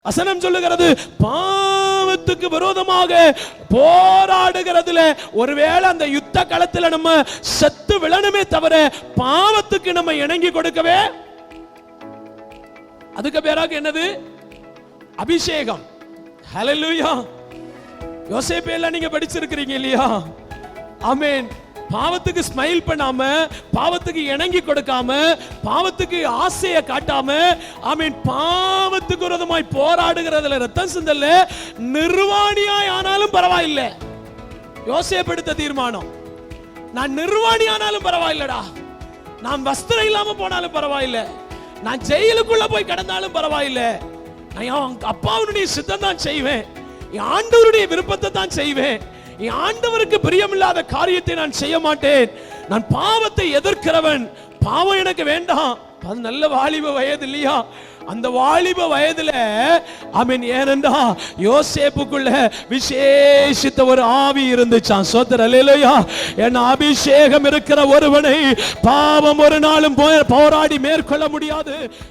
வசனம் சொல்லுகிறது பாவத்துக்கு விரோதமாக போராடுகிறதுல ஒருவேளை அந்த யுத்த களத்துல நம்ம செத்து விழணுமே தவிர பாவத்துக்கு நம்ம இணங்கி கொடுக்கவே அதுக்கு பேராக என்னது? அபிஷேகம். ஹல்லேலூயா. யோசேப்பையெல்லாம் நீங்க படிச்சிருக்கிறீங்க இல்லையா? ஆமென். பாவத்துக்கு ஸ்மைல் பண்ணாம, பாவத்துக்கு இணங்கி கொடுக்காம, பாவத்துக்கு ஆசையை காட்டாம, ஆமென், பாவத்துக்கு விரோதமாய் போராடுகிறதுல ரத்தம் சிந்தல்ல நிர்வாணியாய் ஆனாலும் பரவாயில்லை. யோசேப்பு எடுத்த தீர்மானம், நான் நிர்வாணி ஆனாலும் பரவாயில்லடா, நான் வஸ்திரம் இல்லாம போனாலும் பரவாயில்லை, நான் ஜெயிலுக்குள்ள போய் கடந்தாலும் பரவாயில்லை, நான் அப்பாவுடைய சித்தம் தான் செய்வேன், என் ஆண்டவருடைய விருப்பத்தை தான் செய்வேன், என் ஆண்டவருக்கு பிரியமில்லாத காரியத்தை நான் செய்ய மாட்டேன், நான் பாவத்தை எதிர்க்கிறவன், பாவம் எனக்கு வேண்டாம். அது நல்ல வாலிப வயது இல்லையா? அந்த வாலிப வயதுல ஆமென், ஏனென்றா யோசேப்புக்குள்ள விசேஷித்த ஒரு ஆவி இருந்துச்சாம். சோதர அல்லேலூயா. என் அபிஷேகம் இருக்கிற ஒருவனை பாவம் ஒரு நாளும் போராடி மேற்கொள்ள முடியாது.